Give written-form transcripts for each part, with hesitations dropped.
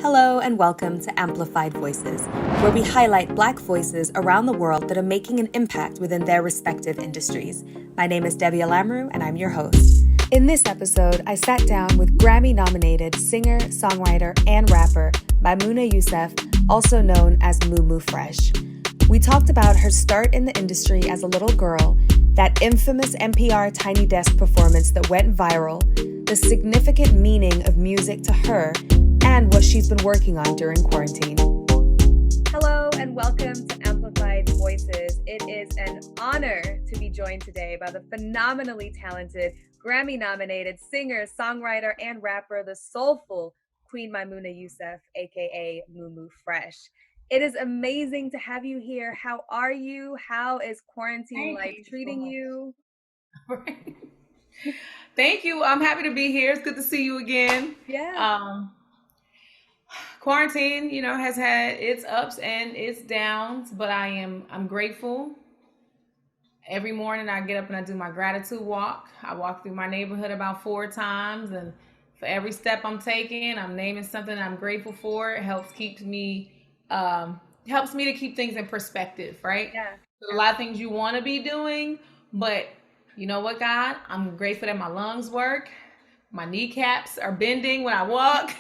Hello and welcome to Amplified Voices, where we highlight Black voices around the world that are making an impact within their respective industries. My name is Debbie Alamrew and I'm your host. In this episode, I sat down with Grammy-nominated singer, songwriter, and rapper Maimouna Youssef, also known as Mumu Fresh. We talked about her start in the industry as a little girl, that infamous NPR Tiny Desk performance that went viral, the significant meaning of music to her, and what she's been working on during quarantine. Hello and welcome to Amplified Voices. It is an honor to be joined today by the phenomenally talented, Grammy-nominated singer, songwriter, and rapper, the soulful Queen Maimouna Youssef, aka Mumu Fresh. It is amazing to have you here. How are you? How is quarantine life treating you? Thank you. I'm happy to be here. It's good to see you again. Yeah. Quarantine, has had its ups and its downs, but I'm grateful. Every morning I get up and I do my gratitude walk. I walk through my neighborhood about 4 times, and for every step I'm taking, I'm naming something I'm grateful for. It helps me to keep things in perspective, right? Yeah. There's a lot of things you want to be doing, but you know what, God? I'm grateful that my lungs work. My kneecaps are bending when I walk,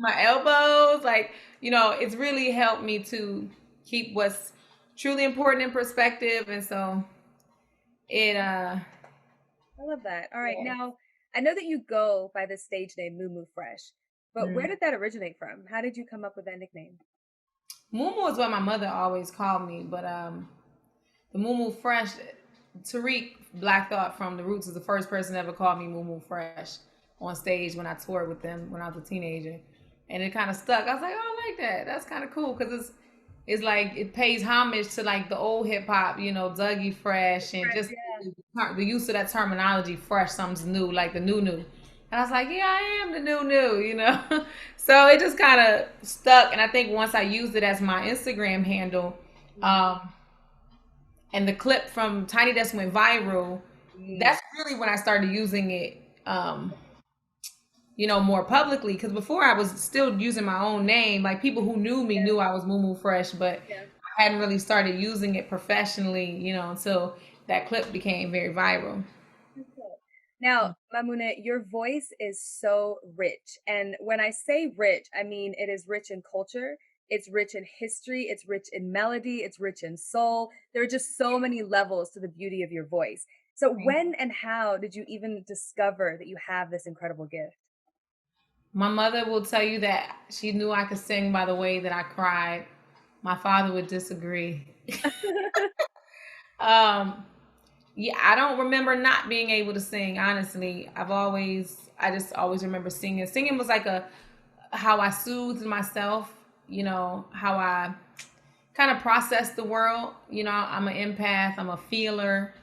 my elbows, it's really helped me to keep what's truly important in perspective. And so I love that. All right. Yeah. Now, I know that you go by the stage name Mumu Fresh, but where did that originate from? How did you come up with that nickname? Mumu is what my mother always called me, but the Mumu Fresh, Tariq Black Thought from The Roots is the first person that ever called me Mumu Fresh on stage when I toured with them when I was a teenager. And it kind of stuck. I was like, oh, I like that. That's kind of cool because it's like it pays homage to like the old hip hop, Dougie Fresh and just the use of that terminology, fresh, something's new, like the new. And I was like, yeah, I am the new. So it just kind of stuck. And I think once I used it as my Instagram handle, and the clip from Tiny Desk went viral, that's really when I started using it, more publicly. Because before I was still using my own name. Like people who knew me knew I was Mumu Fresh, but I hadn't really started using it professionally, until that clip became very viral. Now, Maimouna, your voice is so rich. And when I say rich, I mean it is rich in culture. It's rich in history. It's rich in melody. It's rich in soul. There are just so many levels to the beauty of your voice. So when and how did you even discover that you have this incredible gift? My mother will tell you that she knew I could sing by the way that I cried. My father would disagree. Yeah, I don't remember not being able to sing, honestly. I just always remember singing. Singing was like how I soothed myself, how I kind of process the world. I'm an empath, I'm a feeler.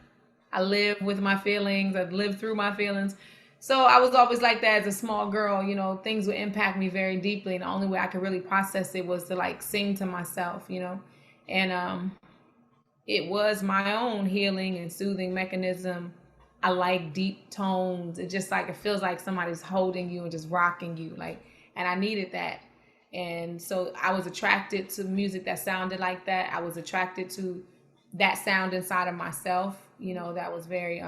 I live with my feelings, I've lived through my feelings. So I was always like that as a small girl, things would impact me very deeply. And the only way I could really process it was to like sing to myself, and it was my own healing and soothing mechanism. I like deep tones. It just like, it feels like somebody's holding you and just rocking you. And I needed that. And so I was attracted to music that sounded like that. I was attracted to that sound inside of myself, that was very,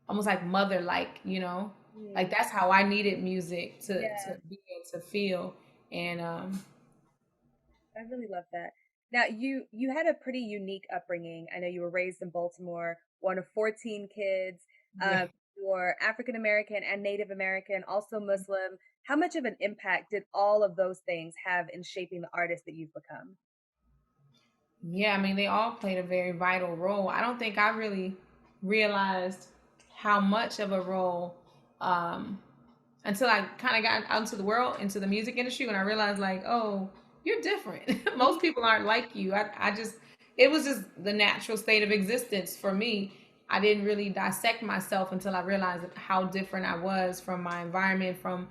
almost like mother-like, like that's how I needed music to be and to feel. And I really love that. Now you had a pretty unique upbringing. I know you were raised in Baltimore, one of 14 kids. You're African American and Native American, also Muslim. How much of an impact did all of those things have in shaping the artist that you've become? Yeah, I mean, they all played a very vital role. I don't think I really realized how much of a role, until I kind of got out into the world, into the music industry, when I realized, like, oh, you're different. Most people aren't like you. It was just the natural state of existence for me. I didn't really dissect myself until I realized how different I was from my environment, from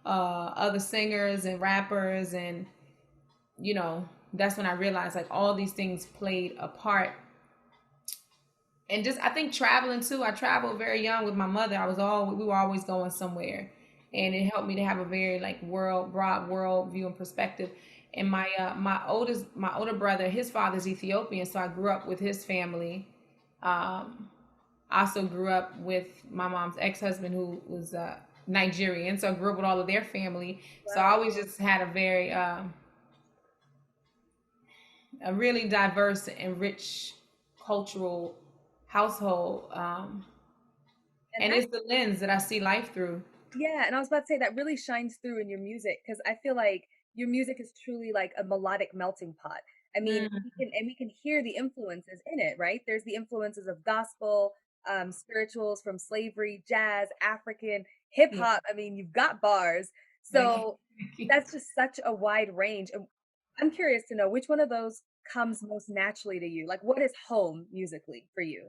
other singers and rappers, and that's when I realized like all these things played a part. And just I think traveling too. I traveled very young with my mother. We were always going somewhere. and it helped me to have a very like broad world view and perspective. And my older brother, his father's Ethiopian, so I grew up with his family. I also grew up with my mom's ex-husband, who was Nigerian, so I grew up with all of their family. Wow. So I always just had a really diverse and rich cultural household. And it's the lens that I see life through. Yeah, and I was about to say that really shines through in your music, because I feel like your music is truly like a melodic melting pot. I mean, we can hear the influences in it, right? There's the influences of gospel, spirituals from slavery, jazz, African, hip hop. I mean, you've got bars. So that's just such a wide range. And I'm curious to know which one of those comes most naturally to you. Like, what is home musically for you?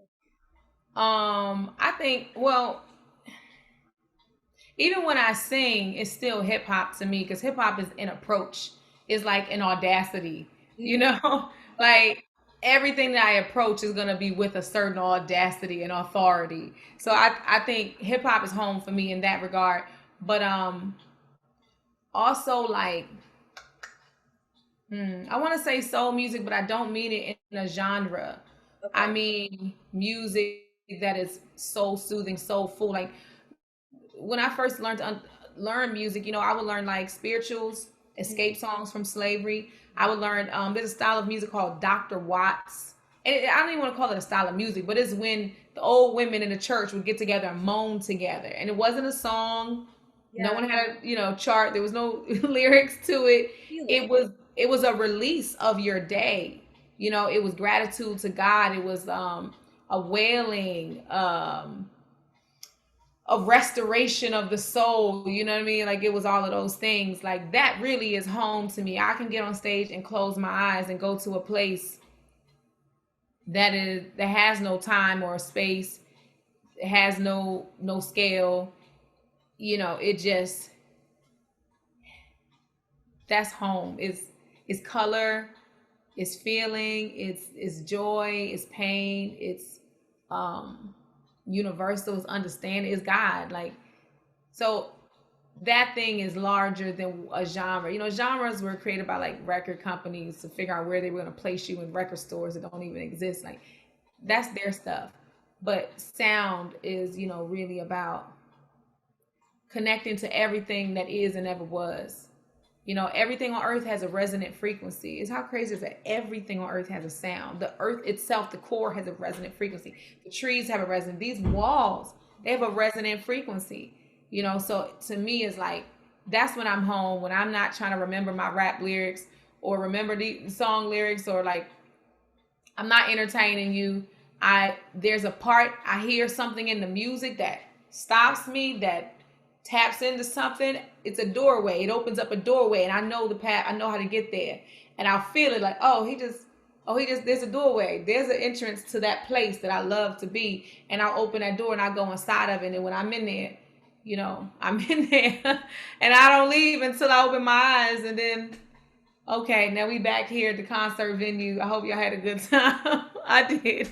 I think, well, even when I sing, it's still hip hop to me, because hip hop is an approach, is like an audacity, you know, like everything that I approach is going to be with a certain audacity and authority. So I think hip hop is home for me in that regard. But also like, I want to say soul music, but I don't mean it in a genre. Okay. I mean music that is soul soothing, soulful. Like when I first learned to learn music, you know, I would learn like spirituals, escape songs from slavery. I would learn, there's a style of music called Dr. Watts. And I don't even want to call it a style of music, but it's when the old women in the church would get together and moan together. And it wasn't a song. Yeah. No one had a, you know, chart. There was no lyrics to it. It was a release of your day. You know, it was gratitude to God. It was a wailing, a restoration of the soul, you know what I mean? Like it was all of those things. Like that really is home to me. I can get on stage and close my eyes and go to a place that has no time or space. It has no scale. You know, it just, that's home. It's color, it's feeling, it's joy, it's pain, it's universal, is understanding, is God. Like, so that thing is larger than a genre. You know, genres were created by like record companies to figure out where they were going to place you in record stores that don't even exist. Like that's their stuff. But sound is, you know, really about connecting to everything that is and ever was. You know, everything on earth has a resonant frequency. It's how crazy is that everything on earth has a sound. The earth itself, the core, has a resonant frequency. The trees have a resonant. These walls, they have a resonant frequency. You know, so to me, it's like, that's when I'm home, when I'm not trying to remember my rap lyrics or remember the song lyrics, or like, I'm not entertaining you. There's a part, I hear something in the music that stops me, that taps into something. It's a doorway. It opens up a doorway, and I know the path. I know how to get there, and I'll feel it like, there's a doorway. There's an entrance to that place that I love to be, and I'll open that door and I go inside of it. And when I'm in there, you know, I'm in there, and I don't leave until I open my eyes, and then, okay, now we back here at the concert venue. I hope y'all had a good time. I did.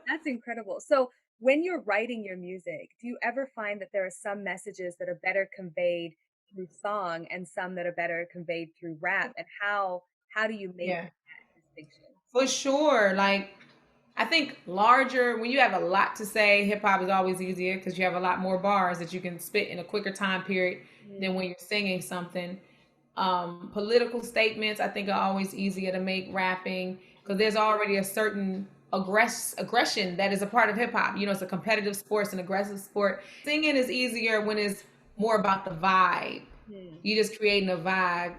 That's incredible. So when you're writing your music, do you ever find that there are some messages that are better conveyed through song and some that are better conveyed through rap? And how do you make that distinction? For sure. Like, I think when you have a lot to say, hip hop is always easier because you have a lot more bars that you can spit in a quicker time period than when you're singing something. Political statements, I think, are always easier to make rapping because there's already a certain aggression that is a part of hip hop. You know, it's a competitive sport, it's an aggressive sport. Singing is easier when it's more about the vibe. You just creating a vibe.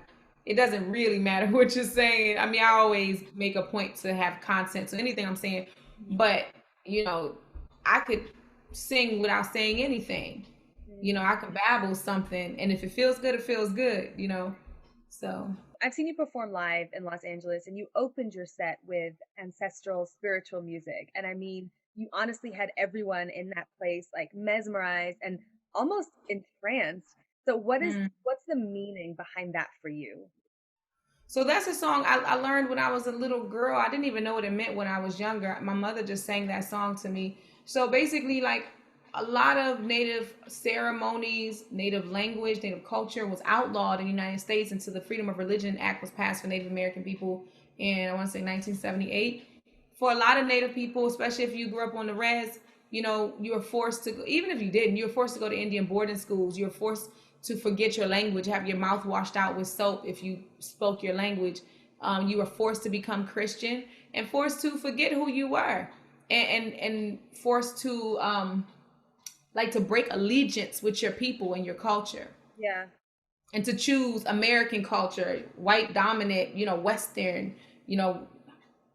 It doesn't really matter what you're saying. I mean, I always make a point to have content to anything I'm saying, but you know, I could sing without saying anything. You know, I can babble something, and if it feels good, it feels good, you know. So I've seen you perform live in Los Angeles, and you opened your set with ancestral spiritual music. And I mean, you honestly had everyone in that place like mesmerized and almost entranced. So what's the meaning behind that for you? So that's a song I learned when I was a little girl. I didn't even know what it meant when I was younger. My mother just sang that song to me. So basically, like, a lot of Native ceremonies, Native language, Native culture was outlawed in the United States until the Freedom of Religion Act was passed for Native American people in, I want to say, 1978. For a lot of Native people, especially if you grew up on the res, you know, you were forced to, even if you didn't, you were forced to go to Indian boarding schools. You were forced to forget your language, have your mouth washed out with soap if you spoke your language. You were forced to become Christian and forced to forget who you were, and forced to like to break allegiance with your people and your culture. Yeah. And to choose American culture, white dominant, you know, Western, you know,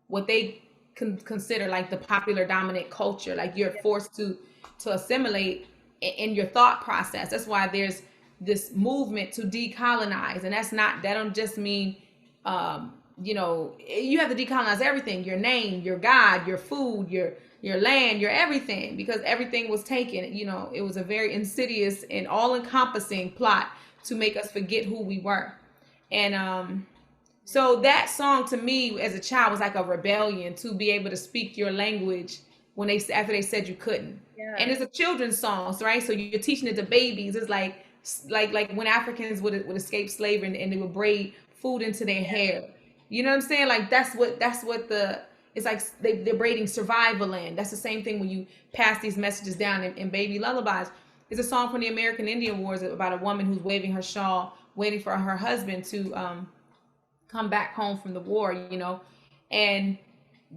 what they consider like the popular dominant culture. Like you're forced to assimilate in your thought process. That's why there's this movement to decolonize. And that don't just mean, you know, you have to decolonize everything, your name, your God, your food, your land, your everything, because everything was taken. You know, it was a very insidious and all-encompassing plot to make us forget who we were. And so that song to me as a child was like a rebellion to be able to speak your language when after they said you couldn't. Yeah. And it's a children's song, right? So you're teaching it to babies. It's like when Africans would escape slavery and they would braid food into their hair. You know what I'm saying? Like that's what it's like they're braiding survival land. That's the same thing when you pass these messages down in baby lullabies. It's a song from the American Indian Wars about a woman who's waving her shawl, waiting for her husband to come back home from the war, you know. And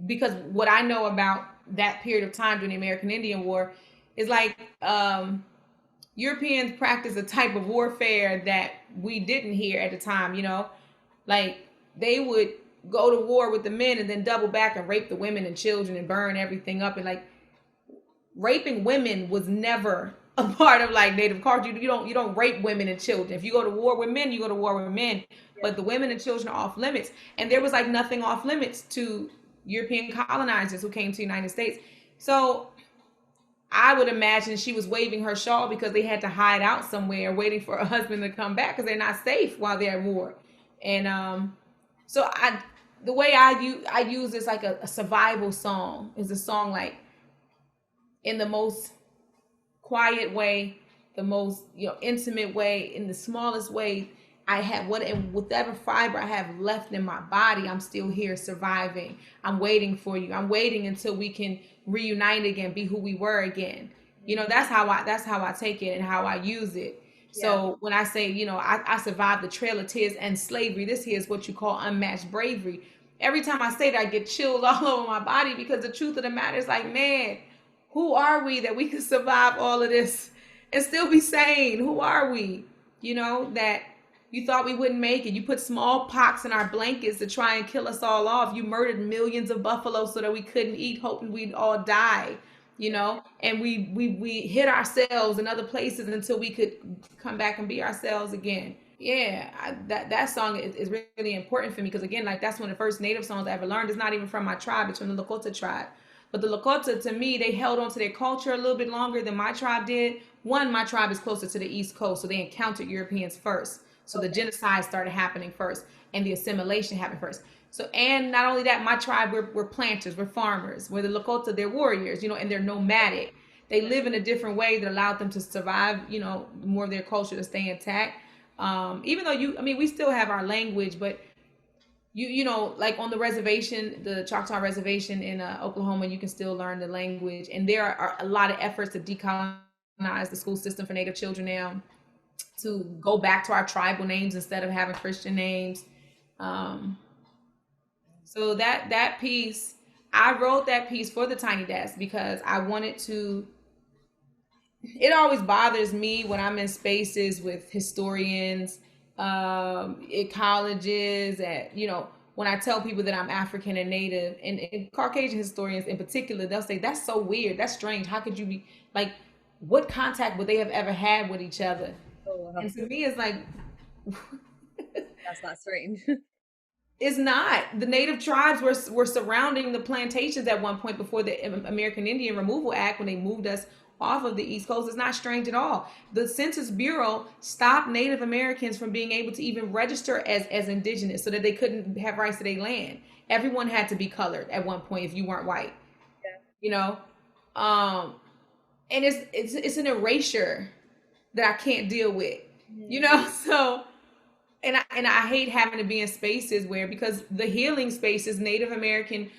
because what I know about that period of time during the American Indian War is like Europeans practiced a type of warfare that we didn't hear at the time, you know. Like they would go to war with the men and then double back and rape the women and children and burn everything up. And like raping women was never a part of like Native culture. You don't rape women and children. If you go to war with men, you go to war with men. But the women and children are off limits. And there was like nothing off limits to European colonizers who came to the United States. So I would imagine she was waving her shawl because they had to hide out somewhere waiting for a husband to come back because they're not safe while they're at war. And so the way I use this like a survival song is a song like in the most quiet way, the most, you know, intimate way, in the smallest way. I have whatever fiber I have left in my body, I'm still here surviving. I'm waiting for you. I'm waiting until we can reunite again, be who we were again. You know, that's how I take it and how I use it. So when I say, you know, I survived the Trail of Tears and slavery, this here is what you call unmatched bravery. Every time I say that, I get chills all over my body because the truth of the matter is like, man, who are we that we can survive all of this and still be sane? Who are we? You know, that you thought we wouldn't make it. You put smallpox in our blankets to try and kill us all off. You murdered millions of buffalo so that we couldn't eat, hoping we'd all die, you know? And we hid ourselves in other places until we could come back and be ourselves again. Yeah, that song is really important for me because, again, like that's one of the first Native songs I ever learned. It's not even from my tribe. It's from the Lakota tribe. But the Lakota, to me, they held on to their culture a little bit longer than my tribe did. One, my tribe is closer to the East Coast, so they encountered Europeans first. So the genocide started happening first and the assimilation happened first. So, and not only that, my tribe, we're planters, we're farmers. We're the Lakota, they're warriors, you know, and they're nomadic. They live in a different way that allowed them to survive, you know, more of their culture to stay intact. Even though we still have our language, but you know, like on the reservation, the Choctaw Reservation in Oklahoma, you can still learn the language. And there are a lot of efforts to decolonize the school system for Native children now, to go back to our tribal names instead of having Christian names. So that piece, I wrote that piece for the Tiny Desk because I wanted to, it always bothers me when I'm in spaces with historians, at colleges, you know, when I tell people that I'm African and Native, and Caucasian historians in particular, they'll say, that's so weird, that's strange. How could you be, like, what contact would they have ever had with each other? Oh, wow. And to me, it's like, that's not strange. It's not. The Native tribes were surrounding the plantations at one point before the American Indian Removal Act, when they moved us off of the East Coast. It's not strange at all. The Census Bureau stopped Native Americans from being able to even register as indigenous so that they couldn't have rights to their land. Everyone had to be colored at one point if you weren't white. Yeah. You know? and it's an erasure that I can't deal with, you know. So and I hate having to be in spaces where, because the healing spaces, Native American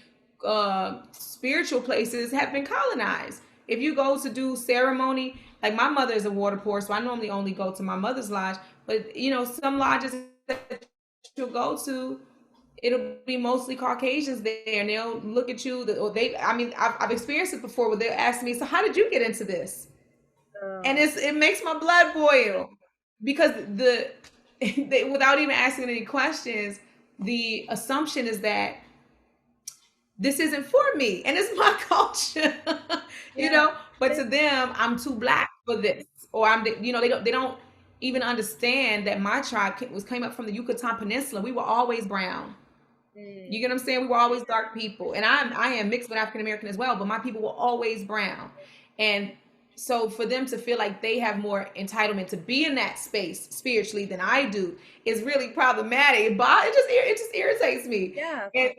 spiritual places have been colonized. If you go to do ceremony, like my mother is a water poor, so I normally only go to my mother's lodge. But you know, some lodges that you'll go to, it'll be mostly Caucasians there, and they'll look at you. Or they, I mean, I've experienced it before, where they'll ask me, "So how did you get into this?" And it makes my blood boil, because without even asking any questions, the assumption is that this isn't for me and it's my culture, you know. But to them, I'm too black for this, or you know, they don't even understand that my tribe came up from the Yucatan Peninsula. We were always brown. You get what I'm saying? We were always dark people, and I am mixed with African American as well, but my people were always brown. And so for them to feel like they have more entitlement to be in that space spiritually than I do is really problematic. But it just irritates me. Yeah. And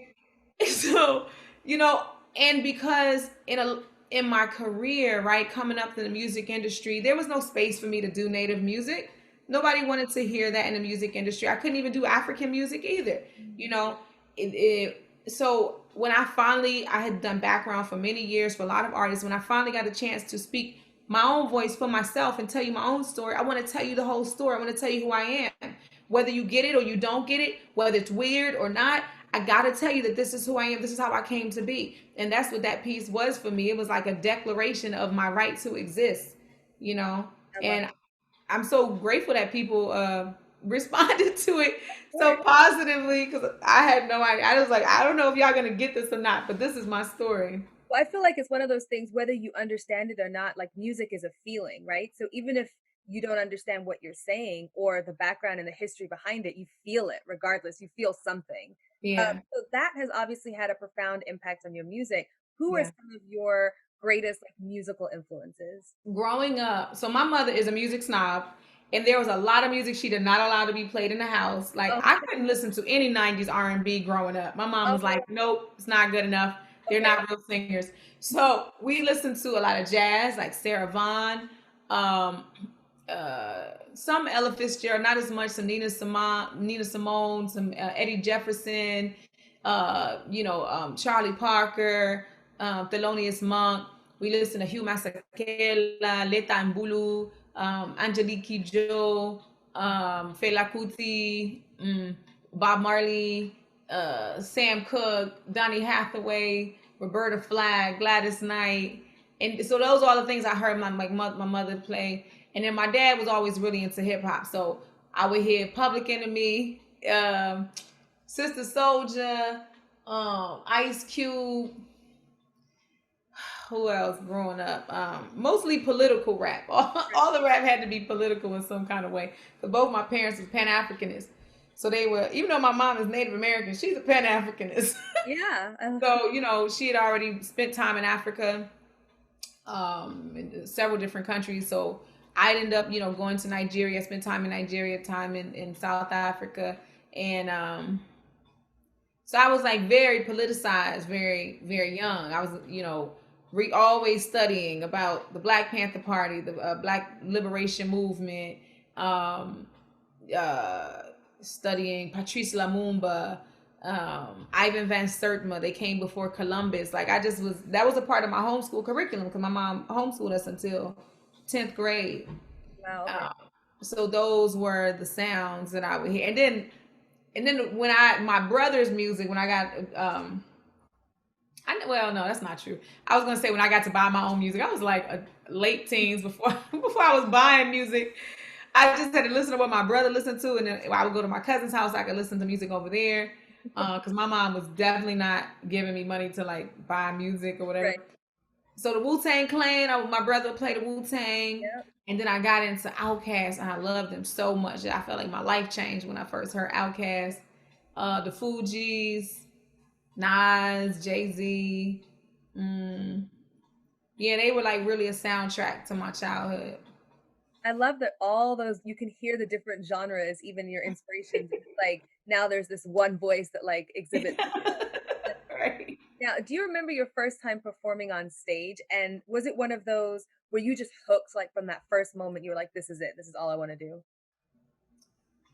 so, you know, and because in my career, right, coming up in the music industry, there was no space for me to do Native music. Nobody wanted to hear that in the music industry. I couldn't even do African music either, you know. So when I had done background for many years for a lot of artists. When I finally got a chance to speak my own voice for myself and tell you my own story, I want to tell you the whole story. I want to tell you who I am, whether you get it or you don't get it, whether it's weird or not. I got to tell you that this is who I am. This is how I came to be. And that's what that piece was for me. It was like a declaration of my right to exist, you know. And I'm so grateful that people responded to it so positively, because I had no idea. I was like, I don't know if y'all gonna get this or not, but this is my story. Well, I feel like it's one of those things, whether you understand it or not, like music is a feeling, right? So even if you don't understand what you're saying or the background and the history behind it, you feel it regardless. You feel something. Yeah, So that has obviously had a profound impact on your music. Who are yeah. some of your greatest like musical influences? Growing up, so my mother is a music snob, and there was a lot of music she did not allow to be played in the house. Like Oh, I couldn't listen to any '90s R&B growing up. My mom was okay, like, "Nope, it's not good enough. They're okay. not real singers." So we listened to a lot of jazz, like Sarah Vaughan, um, some Ella Fitzgerald, not as much. Some Nina Simone, some Eddie Jefferson, Charlie Parker, Thelonious Monk. We listen to Hugh Masekela, Leta Mbulu, Angelique Kidjo, Fela Kuti, Bob Marley, Sam Cooke, Donny Hathaway, Roberta Flack, Gladys Knight. And so those are all the things I heard my mother play. And then my dad was always really into hip hop. So I would hear Public Enemy, Sister Soldier, Ice Cube. Who else growing up? Mostly political rap. All the rap had to be political in some kind of way. Because both my parents was Pan-Africanists. So they were, even though my mom is Native American, she's a Pan-Africanist. Yeah. So, you know, she had already spent time in Africa, in several different countries. So I'd end up, you know, going to Nigeria, spend time in Nigeria, time in South Africa. And so I was like very politicized, very, very young. I was, you know, always studying about the Black Panther Party, the Black Liberation Movement, um, uh, studying Patrice Lumumba, Ivan Van Sertima. They came before Columbus. Like that was a part of my homeschool curriculum, because my mom homeschooled us until 10th grade. Wow. Okay. So those were the sounds that I would hear. And then when my brother's music, when I got, well, no, that's not true. I was gonna say when I got to buy my own music, I was like a late teens before before I was buying music. I just had to listen to what my brother listened to, and then I would go to my cousin's house. I could listen to music over there, because my mom was definitely not giving me money to like buy music or whatever. Right. So the Wu-Tang Clan, my brother played the Wu-Tang, Yep. and then I got into Outkast, and I loved them so much that I felt like my life changed when I first heard Outkast. The Fugees, Nas, Jay-Z. Yeah, they were like really a soundtrack to my childhood. I love that all those you can hear the different genres, even your inspirations. It's like now there's this one voice that like exhibits. Right. Now, do you remember your first time performing on stage? And was it one of those were you just hooked, like, from that first moment, you were like, this is it, this is all I want to do?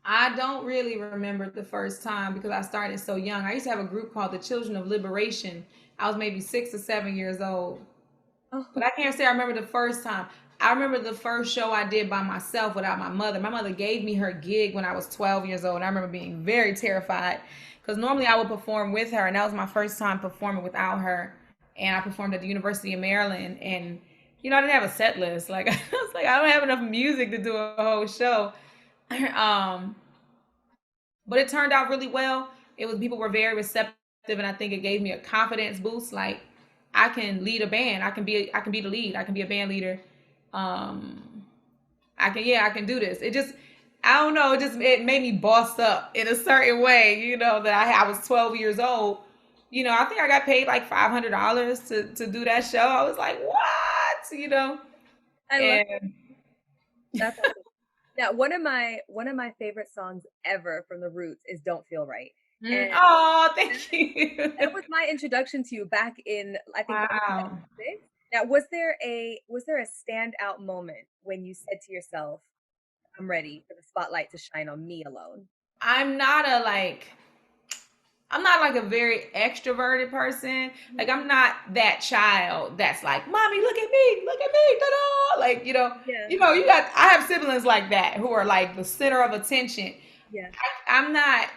I don't really remember the first time because I started so young. I used to have a group called the Children of Liberation. I was maybe 6 or 7 years old. Oh. But I can't say I remember the first time. I remember the first show I did by myself without my mother. My mother gave me her gig when I was 12 years old. And I remember being very terrified because normally I would perform with her. And that was my first time performing without her. And I performed at the University of Maryland. And, I didn't have a set list. Like, I was like, I don't have enough music to do a whole show. But it turned out really well. People were very receptive, and I think it gave me a confidence boost. Like, I can lead a band. I can be the lead. I can be a band leader. I can do this. I don't know. It made me boss up in a certain way. That I was 12 years old. I think I got paid like $500 to do that show. I was like, what? I love it. That's awesome. Now, one of my favorite songs ever from the Roots is "Don't Feel Right." Oh, thank you. That was my introduction to you back in, I think, wow. 2006. Now, was there a standout moment when you said to yourself, "I'm ready for the spotlight to shine on me alone"? I'm not like a very extroverted person. Like, I'm not that child that's like, "Mommy, look at me, ta-da!" Like, I have siblings like that who are like the center of attention. Yeah. I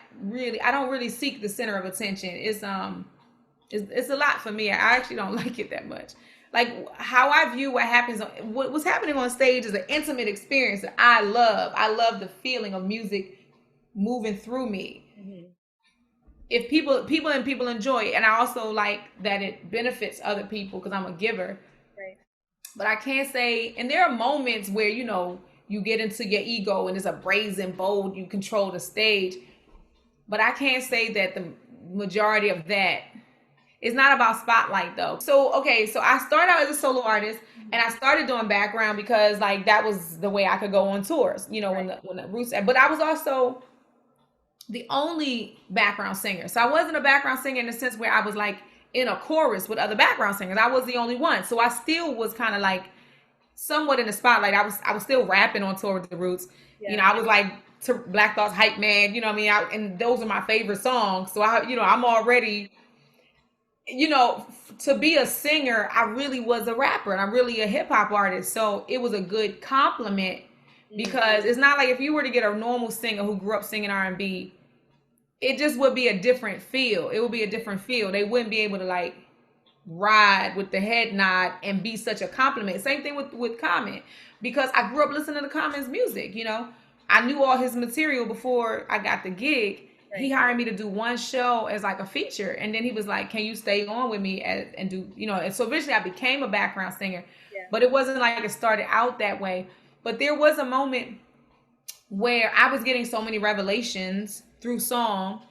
don't really seek the center of attention. It's a lot for me. I actually don't like it that much. Like, how I view what's happening on stage is an intimate experience that I love. I love the feeling of music moving through me. Mm-hmm. If people enjoy it, and I also like that it benefits other people because I'm a giver. Right. But I can't say, and there are moments where you get into your ego and it's a brazen, bold, you control the stage. But I can't say that the majority of that is not about spotlight though. So I started out as a solo artist, and I started doing background because like that was the way I could go on tours. Right. when the Roots. But I was also the only background singer. So I wasn't a background singer in the sense where I was like in a chorus with other background singers. I was the only one. So I still was kind of like somewhat in the spotlight. I was still rapping on tour with the Roots. Yeah. I was like to Black Thought's hype man, what I mean? And those are my favorite songs. So I'm already, to be a singer, I really was a rapper and I'm really a hip hop artist. So it was a good compliment because it's not like if you were to get a normal singer who grew up singing R&B, it just would be a different feel. It would be a different feel. They wouldn't be able to like ride with the head nod and be such a compliment. Same thing with Common, because I grew up listening to Common's music. I knew all his material before I got the gig. Right. He hired me to do one show as like a feature, and then he was like, "Can you stay on with me and do?" And so eventually I became a background singer. Yeah. But it wasn't like it started out that way. But there was a moment where I was getting so many revelations through song,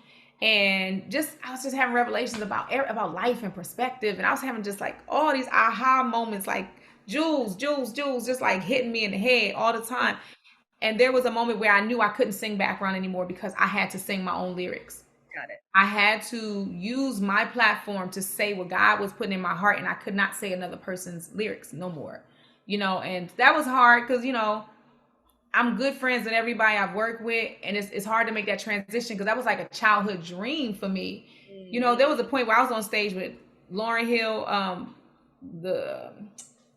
and I was just having revelations about life and perspective, and I was having just like all these aha moments, like jewels, just like hitting me in the head all the time. And there was a moment where I knew I couldn't sing background anymore because I had to sing my own lyrics. Got it. I had to use my platform to say what God was putting in my heart, and I could not say another person's lyrics no more. And that was hard because I'm good friends with everybody I've worked with, and it's hard to make that transition because that was like a childhood dream for me. Mm-hmm. There was a point where I was on stage with Lauryn Hill, the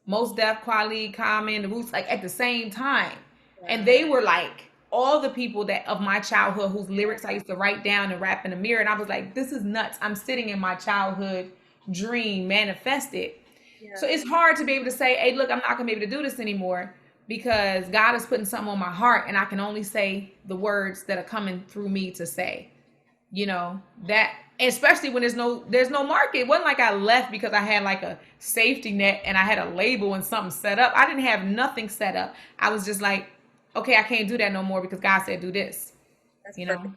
Mos Def, Kweli, Common, the Roots, like at the same time. Right. And they were like all the people that of my childhood whose lyrics I used to write down and rap in the mirror. And I was like, this is nuts. I'm sitting in my childhood dream manifested. Yeah. So it's hard to be able to say, hey, look, I'm not going to be able to do this anymore, because God is putting something on my heart and I can only say the words that are coming through me to say, that, especially when there's no market. It wasn't like I left because I had like a safety net and I had a label and something set up. I didn't have nothing set up. I was just like, okay, I can't do that no more because God said do this. That's perfect.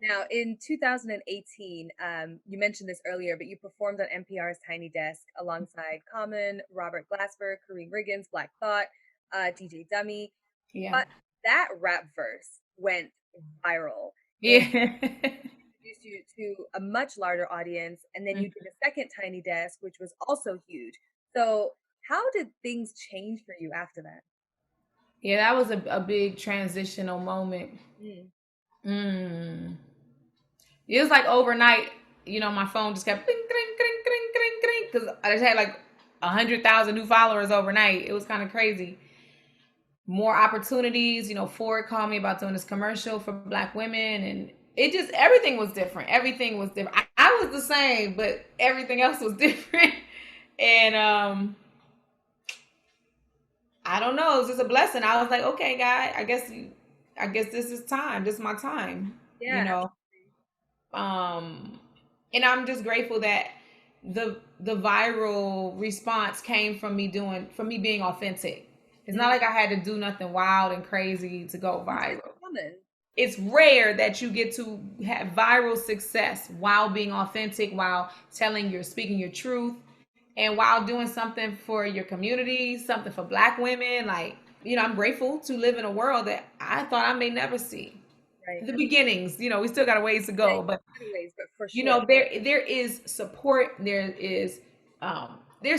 Now, in 2018, you mentioned this earlier, but you performed on NPR's Tiny Desk alongside Common, Robert Glasper, Kareen Riggins, Black Thought, DJ Dummy. Yeah. But that rap verse went viral. Yeah. Introduced you to a much larger audience, and then you did a second Tiny Desk, which was also huge. So How did things change for you after that? Yeah, that was a big transitional moment. Mm. Mm. It was like overnight, my phone just kept cling, cling, cling, cling, cling, cling, because I just had like 100,000 new followers overnight. It was kind of crazy. More opportunities, Ford called me about doing this commercial for Black women, and everything was different. Everything was different. I was the same, but everything else was different. And I don't know. It was just a blessing. I was like, okay, guy, I guess this is time. This is my time. You Yeah. know. Um, and I'm just grateful that the viral response came from me being authentic. It's not like I had to do nothing wild and crazy to go viral. It's rare that you get to have viral success while being authentic, while speaking your truth, and while doing something for your community, something for Black women. Like, I'm grateful to live in a world that I thought I may never see. Right. The beginnings, we still got a ways to go, but for sure, there is support. There's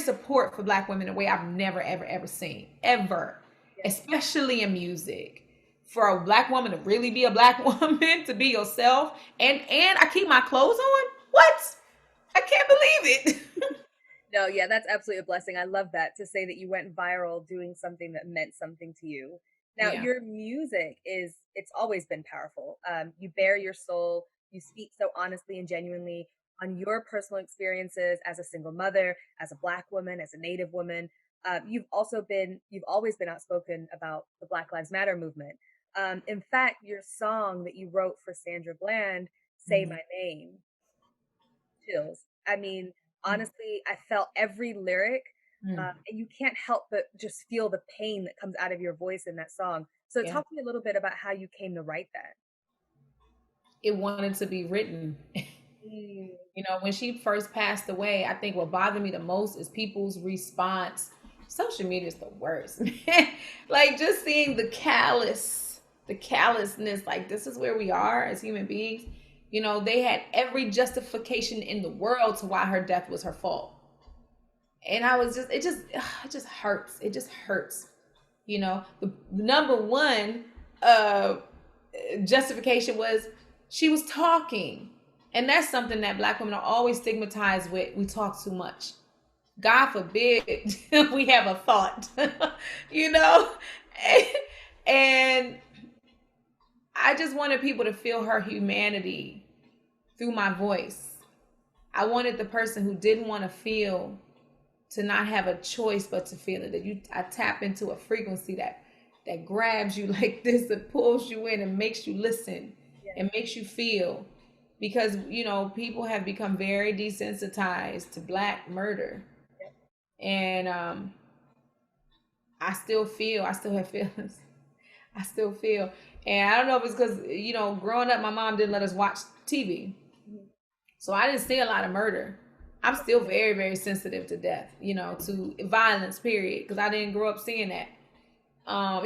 support for Black women in a way I've never ever seen ever, especially in music. For a Black woman to really be a Black woman, to be yourself, and I keep my clothes on. What? I can't believe it. No, yeah, that's absolutely a blessing. I love that, to say that you went viral doing something that meant something to you. Now, your music it's always been powerful. You bare your soul, you speak so honestly and genuinely on your personal experiences as a single mother, as a Black woman, as a Native woman. You've always been outspoken about the Black Lives Matter movement. In fact, your song that you wrote for Sandra Bland, "Say My Name," chills. I mean, honestly, I felt every lyric, and you can't help but just feel the pain that comes out of your voice in that song. So talk to me a little bit about how you came to write that. It wanted to be written. When she first passed away, I think what bothered me the most is people's response. Social media is the worst. Like, just seeing the callousness, like, this is where we are as human beings. They had every justification in the world to why her death was her fault. And I was it just hurts. It just hurts. The number one justification was she was talking. And that's something that Black women are always stigmatized with. We talk too much. God forbid we have a thought, and I just wanted people to feel her humanity through my voice. I wanted the person who didn't want to feel to not have a choice but to feel it. I tap into a frequency that grabs you like this, that pulls you in and makes you listen and makes you feel. Because, people have become very desensitized to Black murder. And I still have feelings. I still feel. And I don't know if it's because, growing up, my mom didn't let us watch TV. So I didn't see a lot of murder. I'm still very, very sensitive to death, to violence, period, because I didn't grow up seeing that.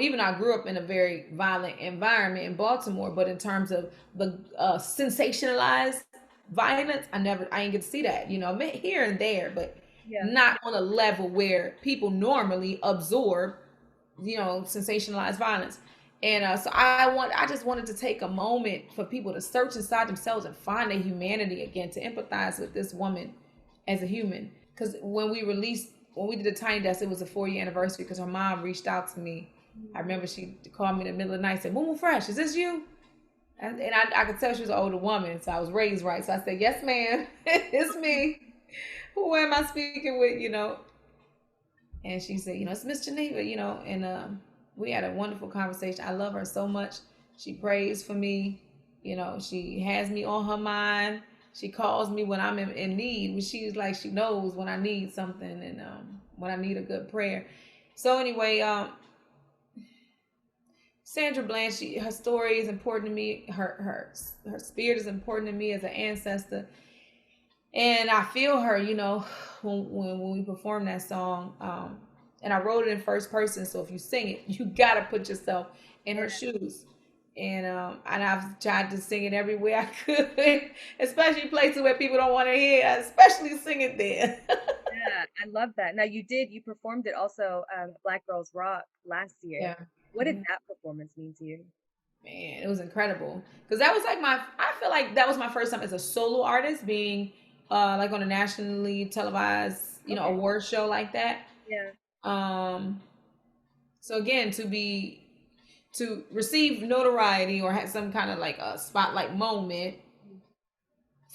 Even I grew up in a very violent environment in Baltimore, but in terms of the sensationalized violence, I ain't get to see that, here and there, but not on a level where people normally absorb, sensationalized violence. And so I just wanted to take a moment for people to search inside themselves and find their humanity again, to empathize with this woman as a human. Because when we did the Tiny Desk, it was a 4-year anniversary, because her mom reached out to me. I remember she called me in the middle of the night and said, "Mumu Fresh, is this you?" And I could tell she was an older woman, so I was raised right. So I said, "Yes, ma'am, it's me. Who am I speaking with, And she said, "It's Miss Geneva, and we had a wonderful conversation. I love her so much. She prays for me. She has me on her mind. She calls me when I'm in need. She's like, she knows when I need something, and when I need a good prayer." So anyway, Sandra Bland, her story is important to me. Her spirit is important to me as an ancestor. And I feel her, when we perform that song. And I wrote it in first person, so if you sing it, you gotta put yourself in her shoes. And I've tried to sing it everywhere I could, especially places where people don't want to hear, especially sing it there. Yeah, I love that. Now you performed it also, Black Girls Rock last year. Yeah. What did that performance mean to you? Man, it was incredible because that was like I feel like that was my first time as a solo artist being like on a nationally televised, Okay. award show like that. Yeah. Um, so again, to receive notoriety or have some kind of like a spotlight moment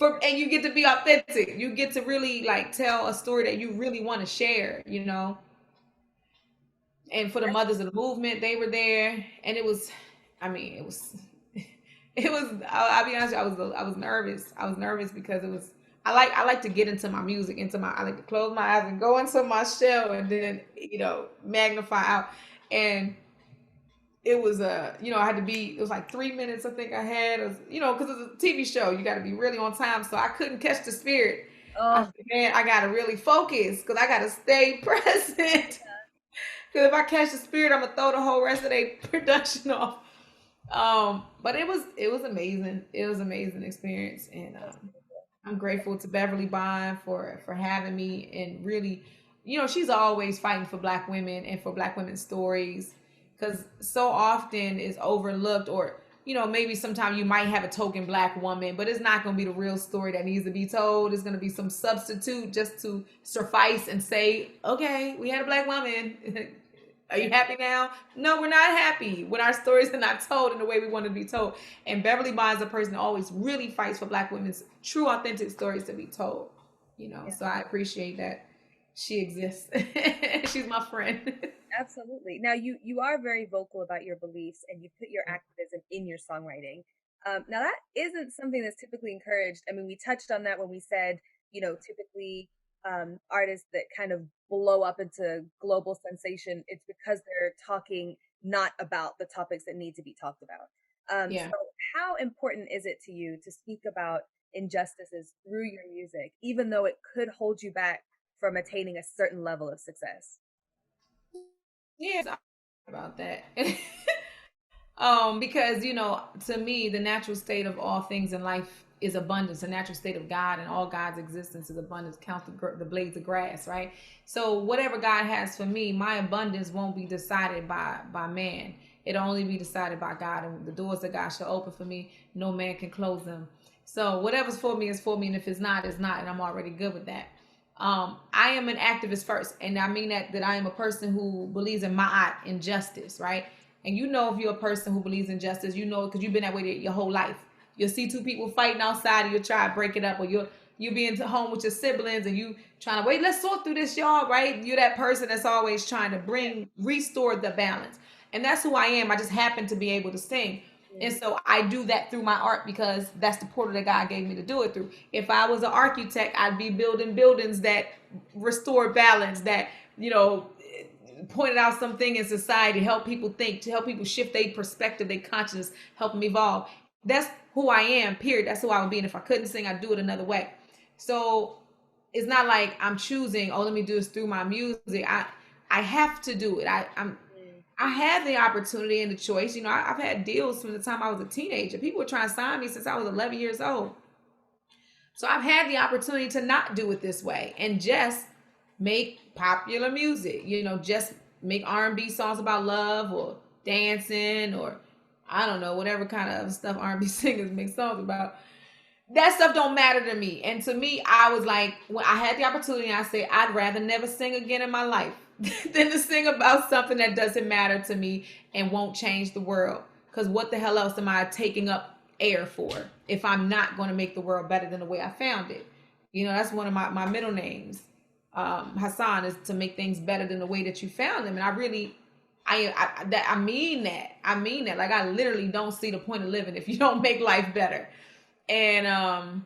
and you get to be authentic. You get to really like tell a story that you really want to share. And for the mothers of the movement, they were there, and it was, I mean, it was, it was. I'll be honest, I was nervous. I was nervous because it was. I like to get into my music, I like to close my eyes and go into my shell, and then magnify out. And it was I had to be. It was like 3 minutes. I think I had, because it's a TV show. You got to be really on time, so I couldn't catch the spirit. I Oh, said, man, I got to really focus because I got to stay present. Because if I catch the spirit, I'm gonna throw the whole rest of the production off. But it was amazing. It was an amazing experience, and I'm grateful to Beverly Bond for having me. And really, she's always fighting for Black women and for Black women's stories, because so often is overlooked, or maybe sometimes you might have a token Black woman, but it's not going to be the real story that needs to be told. It's going to be some substitute just to suffice and say, okay, we had a Black woman. Are you happy now? No, we're not happy when our stories are not told in the way we want to be told. And Beverly Bond is a person that always really fights for Black women's true, authentic stories to be told. So I appreciate that she exists. She's my friend. absolutely. Now you are very vocal about your beliefs and you put your activism in your songwriting. Now that isn't something that's typically encouraged. I mean, we touched on that when we said, typically artists that kind of blow up into global sensation, it's because they're talking not about the topics that need to be talked about. Yeah. So how important is it to you to speak about injustices through your music, even though it could hold you back from attaining a certain level of success? Yeah, about that. Because to me, the natural state of all things in life is abundance. The natural state of God and all God's existence is abundance. Count the blades of grass, right? So whatever God has for me, my abundance won't be decided by man. It'll only be decided by God, and the doors that God shall open for me, no man can close them. So whatever's for me is for me, and if it's not, it's not, and I'm already good with that. I am an activist first, and I mean that I am a person who believes in ma'at, in justice, right? And if you're a person who believes in justice, because you've been that way your whole life. You'll see two people fighting outside, and you'll try to break it up, or you'll be in home with your siblings, and you trying to wait. Let's sort through this, y'all, right? You're that person that's always trying to restore the balance, and that's who I am. I just happen to be able to sing. And so I do that through my art because that's the portal that God gave me to do it through. If I was an architect, I'd be building buildings that restore balance, that, pointed out something in society, help people think, to help people shift their perspective, their consciousness, help them evolve. That's who I am, period. That's who I would be. And if I couldn't sing, I'd do it another way. So it's not like I'm choosing, let me do this through my music. I have to do it. I had the opportunity and the choice. I've had deals from the time I was a teenager. People were trying to sign me since I was 11 years old. So I've had the opportunity to not do it this way and just make popular music, just make R&B songs about love or dancing, or I don't know, whatever kind of stuff R&B singers make songs about. That stuff don't matter to me. And to me, I was like, when I had the opportunity, I say, I'd rather never sing again in my life than to sing about something that doesn't matter to me and won't change the world. Because what the hell else am I taking up air for if I'm not going to make the world better than the way I found it? That's one of my middle names. Hassan, is to make things better than the way that you found them. And I really, I mean that. I mean that. Like, I literally don't see the point of living if you don't make life better. And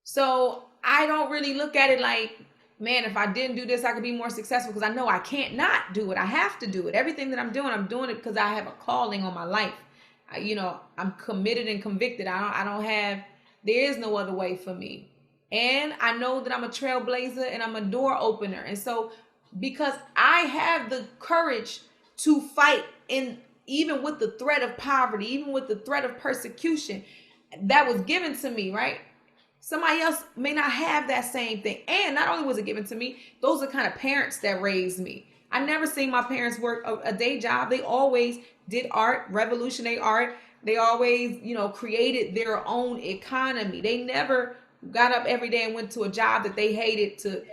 so I don't really look at it like, man, if I didn't do this, I could be more successful, because I know I can't not do it. I have to do it. Everything that I'm doing it because I have a calling on my life. I'm committed and convicted. There is no other way for me. And I know that I'm a trailblazer and I'm a door opener. And so because I have the courage to fight, even with the threat of poverty, even with the threat of persecution that was given to me, right? somebody else may not have that same thing. And not only was it given to me, those are kind of parents that raised me. I never seen my parents work a day job. They always did art, revolutionary art. They always, created their own economy. They never got up every day and went to a job that they hated to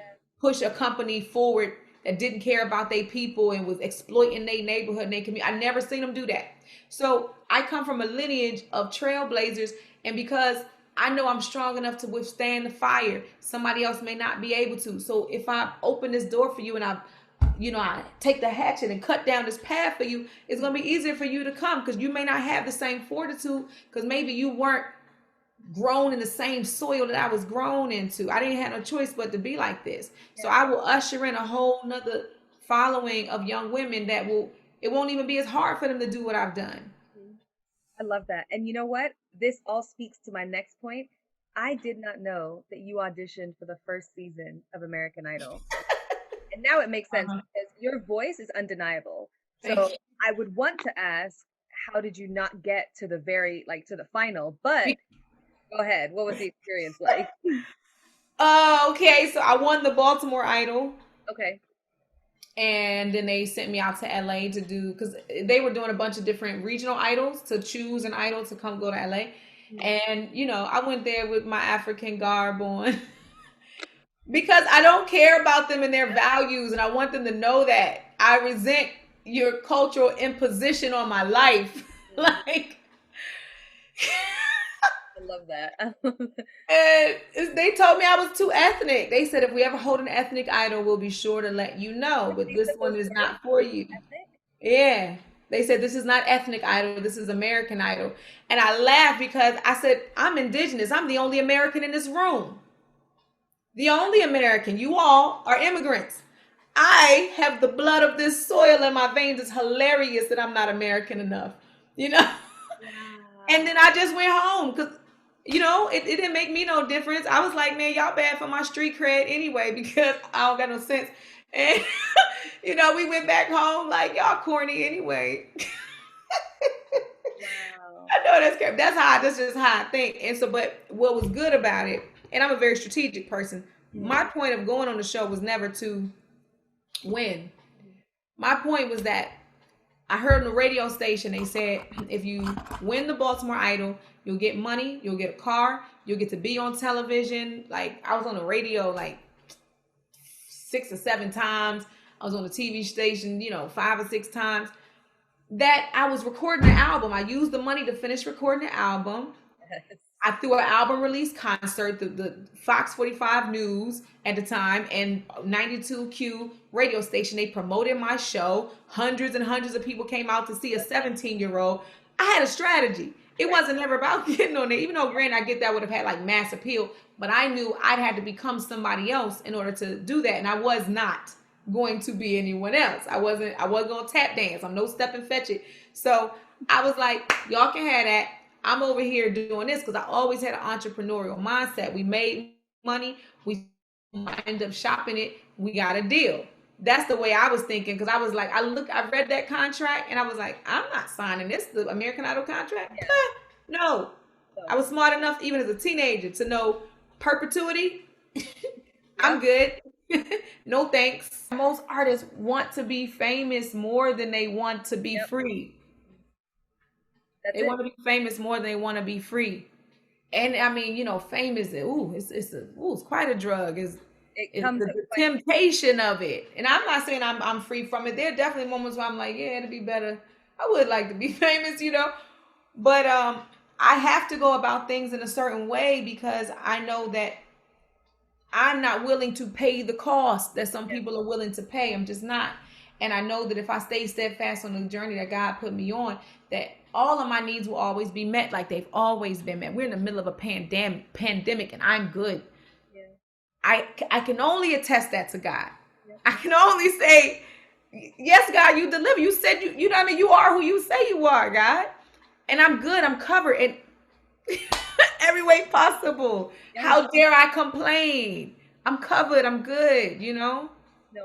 push a company forward that didn't care about their people and was exploiting their neighborhood and their community. I never seen them do that. So I come from a lineage of trailblazers, and because I know I'm strong enough to withstand the fire, somebody else may not be able to. So if I open this door for you and I take the hatchet and cut down this path for you, it's going to be easier for you to come, because you may not have the same fortitude, because maybe you weren't grown in the same soil that I was grown into. I didn't have no choice but to be like this. Yeah. So I will usher in a whole nother following of young women that it won't even be as hard for them to do what I've done. I love that. And you know what? This all speaks to my next point. I did not know that you auditioned for the first season of American Idol. And now it makes sense because your voice is undeniable. So I would want to ask, how did you not get to the to the final? But go ahead. What was the experience like? Okay. So I won the Baltimore Idol. Okay. And then they sent me out to LA to do, because they were doing a bunch of different regional idols, to choose an idol to come go to LA. And, I went there with my African garb on because I don't care about them and their values. And I want them to know that I resent your cultural imposition on my life. Like, I love that. And they told me I was too ethnic. They said, if we ever hold an ethnic idol, we'll be sure to let you know. But this one is not for you. Yeah. They said, this is not ethnic idol. This is American Idol. And I laughed because I said, I'm indigenous. I'm the only American in this room. The only American. You all are immigrants. I have the blood of this soil in my veins. It's hilarious that I'm not American enough, Wow. And then I just went home because, it didn't make me no difference. I was like, man, y'all bad for my street cred anyway, because I don't got no sense. And, we went back home like, y'all corny anyway. Wow. I know that's just how I think. And so, but what was good about it, and I'm a very strategic person, my point of going on the show was never to win. My point was that I heard on the radio station, they said, if you win the Baltimore Idol, you'll get money, you'll get a car, you'll get to be on television. Like, I was on the radio like 6 or 7 times. I was on the TV station, 5 or 6 times. That I was recording an album. I used the money to finish recording the album. I threw an album release concert, the Fox 45 News at the time, and 92Q radio station. They promoted my show. Hundreds and hundreds of people came out to see a 17-year-old. I had a strategy. It wasn't ever about getting on there, even though, granted, I get that would have had like mass appeal, but I knew I'd had to become somebody else in order to do that, and I was not going to be anyone else. I wasn't going to tap dance. I'm no step and fetch it. So I was like, y'all can have that. I'm over here doing this because I always had an entrepreneurial mindset. We made money. We end up shopping it. We got a deal. That's the way I was thinking, because I was like, I read that contract and I was like, I'm not signing this, the American Idol contract. Yeah. No. I was smart enough, even as a teenager, to know perpetuity. I'm good. No thanks. Most artists want to be famous more than they want to be free. They want to be famous more than they want to be free. And I mean, fame is it's quite a drug. It's the temptation of it. And I'm not saying I'm free from it. There are definitely moments where I'm like, yeah, it'd be better. I would like to be famous, But I have to go about things in a certain way, because I know that I'm not willing to pay the cost that some people are willing to pay. I'm just not. And I know that if I stay steadfast on the journey that God put me on, that all of my needs will always be met like they've always been met. We're in the middle of a pandemic, and I'm good. Yeah. I can only attest that to God. Yeah. I can only say, yes, God, you deliver. You said you know what I mean? You are who you say you are, God. And I'm good. I'm covered in every way possible. Yeah. How dare I complain? I'm covered. I'm good, No,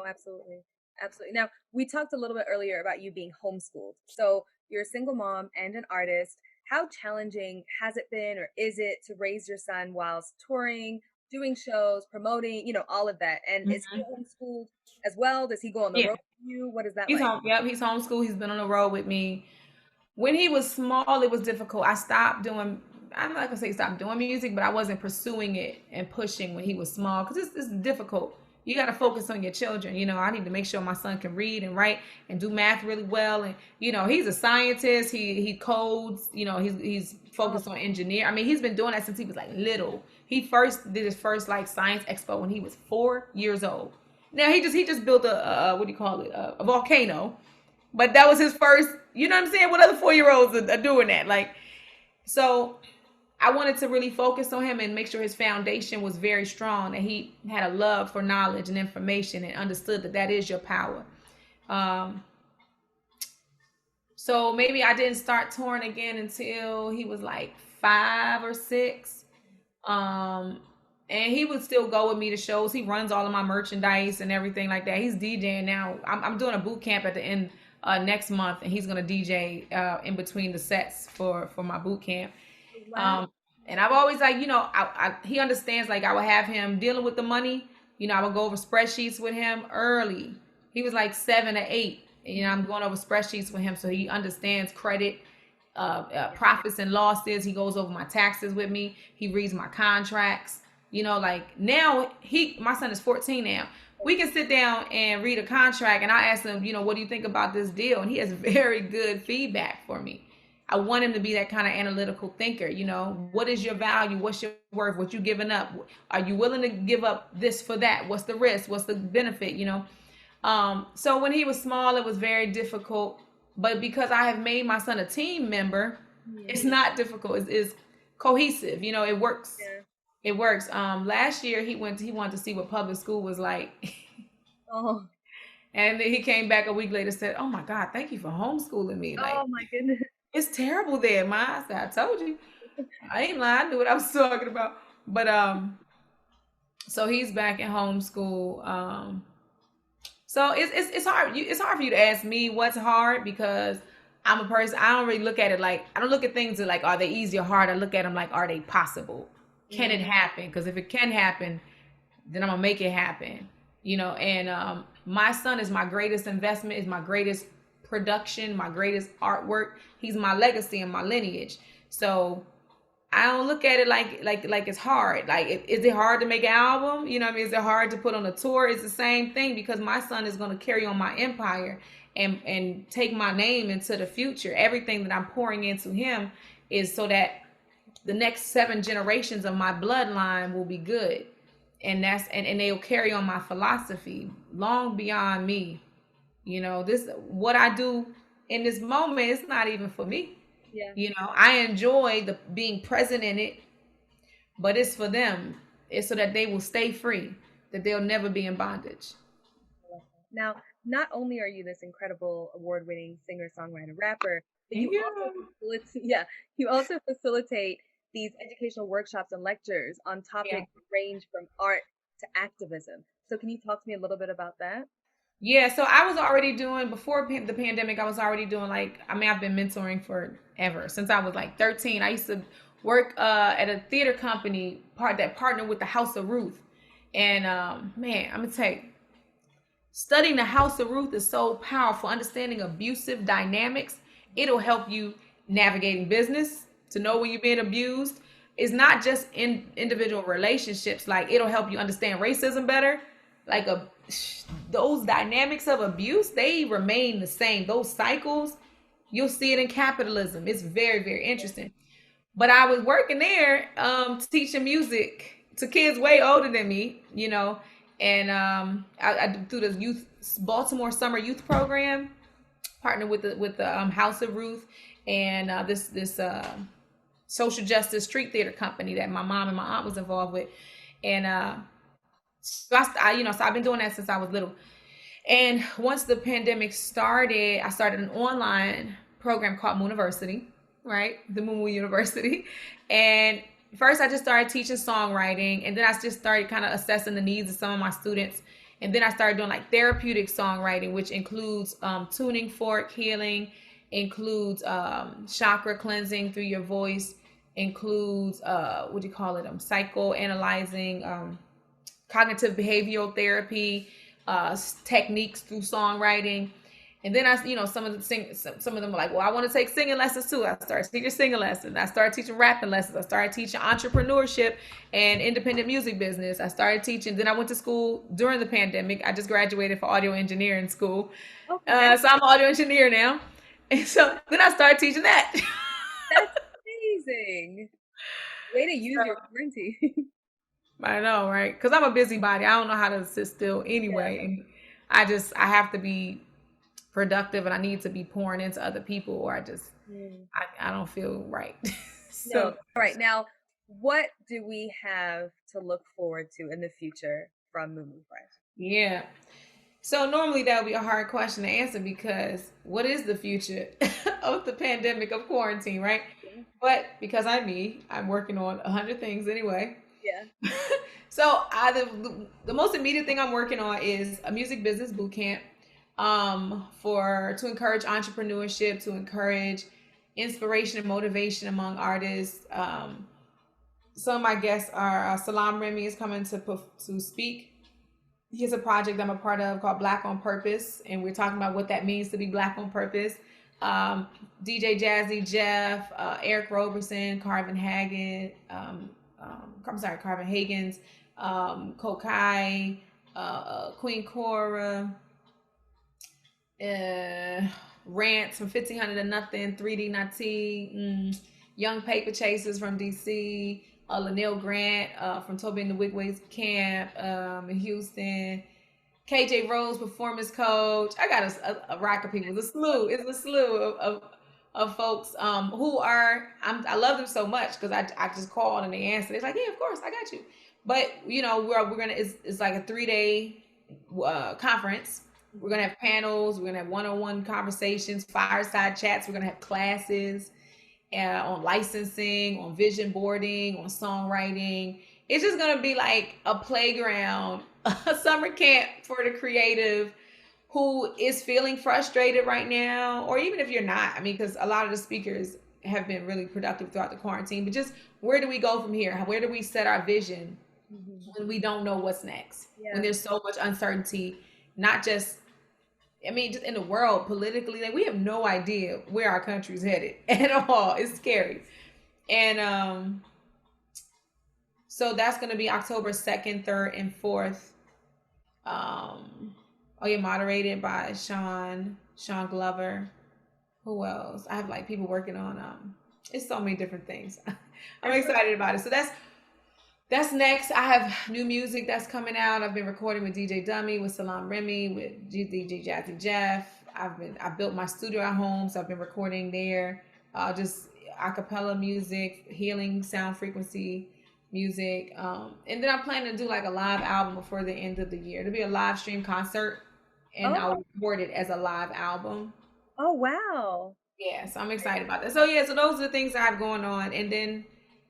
absolutely. Absolutely. Now, we talked a little bit earlier about you being homeschooled. So you're a single mom and an artist. how challenging has it been, or is it, to raise your son whilst touring, doing shows, promoting, all of that? And is he Mhm. homeschooled as well? Does he go on the Yeah, road with you? What is that he's like? home. Yep, he's homeschooled. He's been on the road with me. When he was small, it was difficult. I stopped doing. I'm not gonna say stop doing music, but I wasn't pursuing it and pushing when he was small because it's difficult. You got to focus on your children. I need to make sure my son can read and write and do math really well. And he's a scientist. He codes. He's Oh, focused on engineer. I mean, he's been doing that since he was like little. He first did his first like science expo when he was 4 years old. Now he just built a what do you call it, a volcano, but that was his first. You know what I'm saying? What other 4-year-olds are doing that? Like, so I wanted to really focus on him and make sure his foundation was very strong, that he had a love for knowledge and information and understood that that is your power. Um, so maybe I didn't start touring again until he was like 5 or 6. Um, and he would still go with me to shows. He runs all of my merchandise and everything like that. He's DJing now. I'm doing a boot camp at the end next month, and he's gonna DJ in between the sets for my boot camp. wow. And I've always like, he understands, like I would have him dealing with the money. I would go over spreadsheets with him early. He was like 7 or 8. And, I'm going over spreadsheets with him so he understands credit, profits and losses. He goes over my taxes with me. He reads my contracts. Like now my son is 14 now. We can sit down and read a contract, and I ask him, what do you think about this deal? And he has very good feedback for me. I want him to be that kind of analytical thinker. What is your value? What's your worth? What you giving up? Are you willing to give up this for that? What's the risk? What's the benefit? So when he was small, it was very difficult. But because I have made my son a team member, it's not difficult. It's cohesive. It works. Yeah. It works. Last year he wanted to see what public school was like. Oh, And then he came back a week later and said, "Oh my God, thank you for homeschooling me. Like, oh my goodness. it's terrible there, Ma." I said, "I told you. I ain't lying. I knew what I was talking about." But so he's back in homeschool. So it's hard. It's hard for you to ask me what's hard, because I'm a person. I don't really look at it like, I don't look at things like, are they easy or hard? I look at them like, are they possible? Can it happen? Because if it can happen, then I'm gonna make it happen. And my son is my greatest investment, is my greatest production, my greatest artwork. He's my legacy and my lineage. So I don't look at it like it's hard. Like, is it hard to make an album? You know what I mean? Is it hard to put on a tour? It's the same thing, because my son is going to carry on my empire and take my name into the future. Everything that I'm pouring into him is so that the next 7 generations of my bloodline will be good. And and they'll carry on my philosophy long beyond me. This, what I do in this moment, it's not even for me. Yeah. I enjoy the being present in it, but it's for them. It's so that they will stay free, that they'll never be in bondage. Now, not only are you this incredible award-winning singer, songwriter, rapper, but Thank you also facilitate these educational workshops and lectures on Yeah. topics that range from art to activism. So can you talk to me a little bit about that? Yeah, so I was already doing, before the pandemic, I was already doing, like, I mean, I've been mentoring forever, since I was like 13. I used to work at a theater company that partnered with the House of Ruth. And man, I'm gonna tell you, studying the House of Ruth is so powerful. Understanding abusive dynamics, it'll help you navigating business, to know when you're being abused. It's not just in individual relationships. Like, it'll help you understand racism better. Like, those dynamics of abuse, they remain the same. Those cycles, you'll see it in capitalism. It's very, very interesting. But I was working there, teaching music to kids way older than me, and I do the Baltimore Summer Youth Program, partnered with the House of Ruth, and this social justice street theater company that my mom and my aunt was involved with. And so so I've been doing that since I was little. And once the pandemic started, I started an online program called Mooniversity, right? The Mumu University. And first I just started teaching songwriting, and then I just started kind of assessing the needs of some of my students. And then I started doing like therapeutic songwriting, which includes tuning, fork, healing, includes chakra cleansing through your voice, includes what do you call it? Psychoanalyzing, cognitive behavioral therapy, techniques through songwriting. And then some of them were like, well, I want to take singing lessons too. I started teaching singing lessons. I started teaching rapping lessons. I started teaching entrepreneurship and independent music business. I started teaching. Then I went to school during the pandemic. I just graduated for audio engineering school. Okay. So I'm an audio engineer now. And so then I started teaching that. That's amazing. Way to use your quarantine. I know, right? Because I'm a busybody. I don't know how to sit still anyway. Yeah. And I have to be productive, and I need to be pouring into other people, or I don't feel right. So, no. All right. Now, what do we have to look forward to in the future from Mumu Fresh? Yeah. So normally that would be a hard question to answer, because what is the future of the pandemic, of quarantine, right? Yeah. But because I'm working on 100 things anyway. Yeah. So the most immediate thing I'm working on is a music business boot camp, to encourage entrepreneurship, to encourage inspiration and motivation among artists. Some of my guests are Alamrew is coming to speak. He has a project I'm a part of called Black on Purpose, and we're talking about what that means to be Black on purpose. DJ Jazzy Jeff, Eric Roberson, Carvin Hagens, Kokai, Queen Cora, Rants from 1500 to Nothing, 3D Nati, Young Paper Chasers from DC, Lynell Grant from Toby and the Wigways Camp in Houston, KJ Rose, performance coach. I got a rack of people. It's a slew of folks who are, I love them so much, because I just call and they answer. They're like, yeah, of course, I got you. But we're gonna, it's like a 3-day conference. We're gonna have panels. We're gonna have one-on-one conversations, fireside chats. We're gonna have classes on licensing, on vision boarding, on songwriting. It's just gonna be like a playground, a summer camp for the creative who is feeling frustrated right now, or even if you're not. Because a lot of the speakers have been really productive throughout the quarantine. But just, where do we go from here? Where do we set our vision when we don't know what's next? Yeah. When there's so much uncertainty, not just just in the world politically, like we have no idea where our country's headed at all. It's scary. And so that's going to be October 2nd, 3rd, and 4th. Moderated by Sean Glover. Who else? I have like people working on it's so many different things. I'm excited about it. So that's next. I have new music that's coming out. I've been recording with DJ Dummy, with Alamrew, with DJ Jazzy Jeff. I built my studio at home, so I've been recording there. Just a cappella music, healing sound frequency music. And then I'm planning to do like a live album before the end of the year. It'll be a live stream concert, and I'll record it as a live album. Oh, wow. Yeah, so I'm excited about that. So those are the things I have going on. And then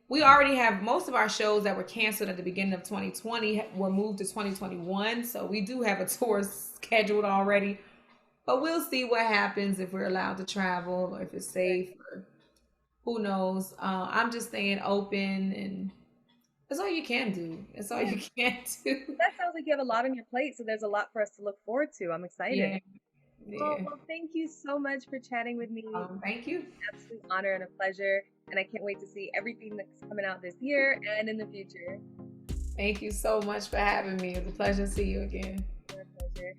we already have most of our shows that were canceled at the beginning of 2020 were moved to 2021. So we do have a tour scheduled already. But we'll see what happens, if we're allowed to travel, or if it's safe, or who knows. I'm just staying open, and that's all you can do. That's all you can do. That sounds like you have a lot on your plate, so there's a lot for us to look forward to. I'm excited. Yeah. Well, thank you so much for chatting with me. Thank you. Absolute honor and a pleasure. And I can't wait to see everything that's coming out this year and in the future. Thank you so much for having me. It's a pleasure to see you again. My pleasure.